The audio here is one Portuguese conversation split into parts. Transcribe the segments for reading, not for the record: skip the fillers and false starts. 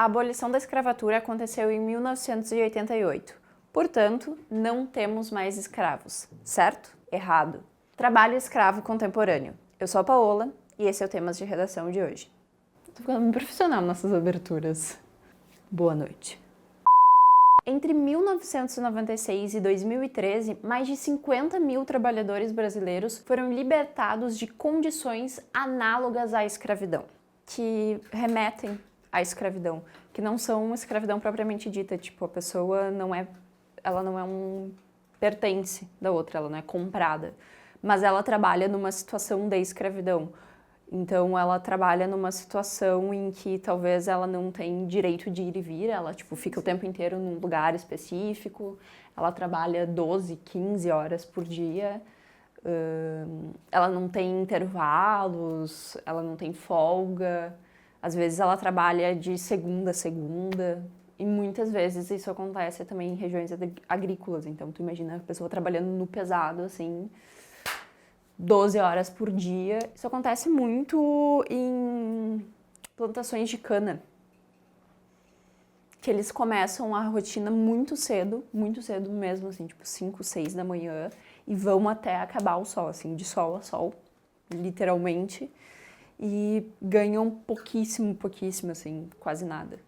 A abolição da escravatura aconteceu em 1988. Portanto, não temos mais escravos. Certo? Errado. Trabalho escravo contemporâneo. Eu sou a Paola e esse é o Temas de Redação de hoje. Tô ficando muito profissional nessas aberturas. Boa noite. Entre 1996 e 2013, mais de 50 mil trabalhadores brasileiros foram libertados de condições análogas à escravidão, que remetem à escravidão, que não são escravidão propriamente dita, tipo, a pessoa não é pertence da outra, ela não é comprada, mas ela trabalha numa situação de escravidão. Então ela trabalha numa situação em que talvez ela não tem direito de ir e vir, ela fica o tempo inteiro num lugar específico, ela trabalha 12, 15 horas por dia, ela não tem intervalos, ela não tem folga, às vezes ela trabalha de segunda a segunda, e muitas vezes isso acontece também em regiões agrícolas, então tu imagina a pessoa trabalhando no pesado, assim, 12 horas por dia. Isso acontece muito em plantações de cana, que eles começam a rotina muito cedo mesmo, assim, tipo 5, 6 da manhã, e vão até acabar o sol, assim, de sol a sol, literalmente, e ganham pouquíssimo, assim, quase nada.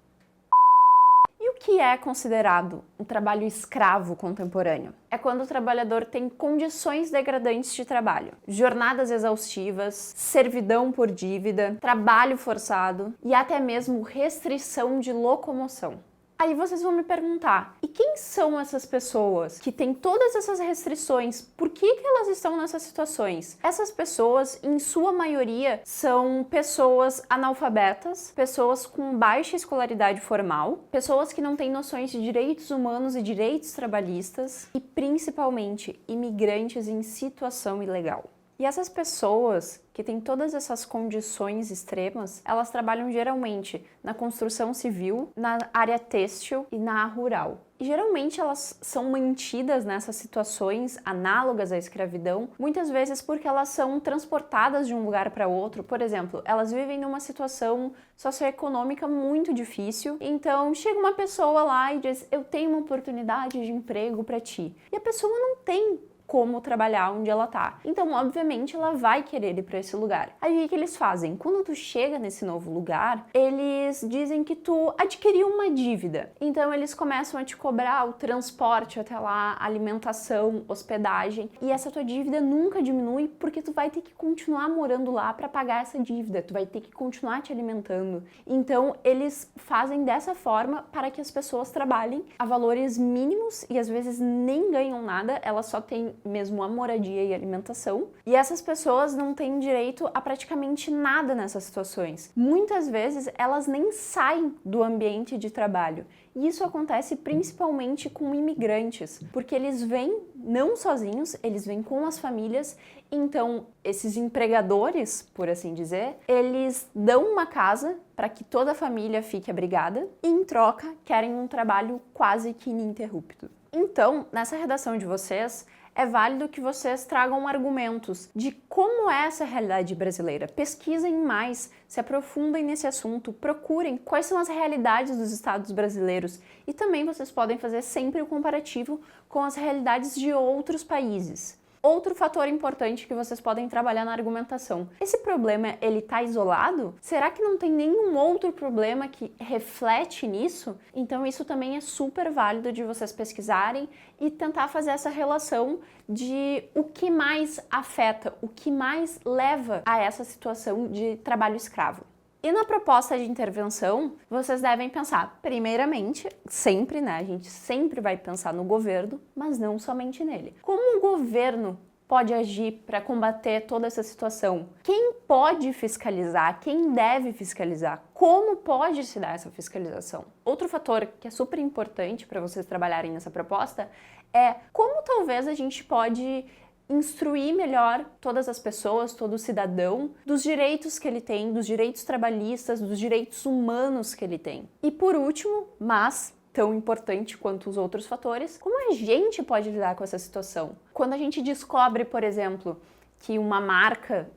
E o que é considerado um trabalho escravo contemporâneo? É quando o trabalhador tem condições degradantes de trabalho, jornadas exaustivas, servidão por dívida, trabalho forçado e até mesmo restrição de locomoção. Aí vocês vão me perguntar, e quem são essas pessoas que têm todas essas restrições? Por que elas estão nessas situações? Essas pessoas, em sua maioria, são pessoas analfabetas, pessoas com baixa escolaridade formal, pessoas que não têm noções de direitos humanos e direitos trabalhistas e, principalmente, imigrantes em situação ilegal. E essas pessoas que têm todas essas condições extremas, elas trabalham geralmente na construção civil, na área têxtil e na rural. E geralmente elas são mantidas nessas situações análogas à escravidão, muitas vezes porque elas são transportadas de um lugar para outro. Por exemplo, elas vivem numa situação socioeconômica muito difícil, então chega uma pessoa lá e diz: eu tenho uma oportunidade de emprego para ti. E a pessoa não tem como trabalhar onde ela tá. Então, obviamente, ela vai querer ir para esse lugar. Aí, o que eles fazem? Quando tu chega nesse novo lugar, eles dizem que tu adquiriu uma dívida. Então, eles começam a te cobrar o transporte até lá, alimentação, hospedagem, e essa tua dívida nunca diminui porque tu vai ter que continuar morando lá para pagar essa dívida, tu vai ter que continuar te alimentando. Então, eles fazem dessa forma para que as pessoas trabalhem a valores mínimos e às vezes nem ganham nada, elas só têm mesmo a moradia e alimentação, e essas pessoas não têm direito a praticamente nada nessas situações. Muitas vezes elas nem saem do ambiente de trabalho, e isso acontece principalmente com imigrantes, porque eles vêm não sozinhos, eles vêm com as famílias, então esses empregadores, por assim dizer, eles dão uma casa para que toda a família fique abrigada, e em troca querem um trabalho quase que ininterrupto. Então, nessa redação de vocês, é válido que vocês tragam argumentos de como é essa realidade brasileira. Pesquisem mais, se aprofundem nesse assunto, procurem quais são as realidades dos estados brasileiros e também vocês podem fazer sempre o comparativo com as realidades de outros países. Outro fator importante que vocês podem trabalhar na argumentação. Esse problema, ele tá isolado? Será que não tem nenhum outro problema que reflete nisso? Então isso também é super válido de vocês pesquisarem e tentar fazer essa relação de o que mais afeta, o que mais leva a essa situação de trabalho escravo. E na proposta de intervenção, vocês devem pensar, primeiramente, sempre, né? A gente sempre vai pensar no governo, mas não somente nele. Como o governo pode agir para combater toda essa situação? Quem pode fiscalizar? Quem deve fiscalizar? Como pode se dar essa fiscalização? Outro fator que é super importante para vocês trabalharem nessa proposta é como talvez a gente pode instruir melhor todas as pessoas, todo cidadão, dos direitos que ele tem, dos direitos trabalhistas, dos direitos humanos que ele tem. E por último, mas tão importante quanto os outros fatores, como a gente pode lidar com essa situação? Quando a gente descobre, por exemplo, que uma marca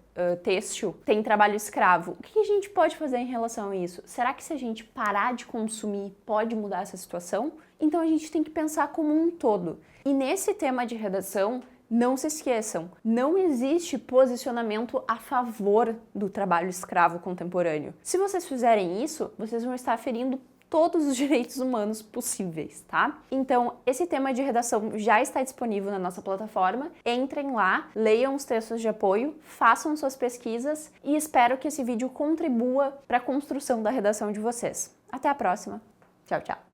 têxtil tem trabalho escravo. O que a gente pode fazer em relação a isso? Será que se a gente parar de consumir pode mudar essa situação? Então a gente tem que pensar como um todo. E nesse tema de redação, não se esqueçam, não existe posicionamento a favor do trabalho escravo contemporâneo. Se vocês fizerem isso, vocês vão estar ferindo todos os direitos humanos possíveis, tá? Então, esse tema de redação já está disponível na nossa plataforma. Entrem lá, leiam os textos de apoio, façam suas pesquisas e espero que esse vídeo contribua para a construção da redação de vocês. Até a próxima. Tchau, tchau.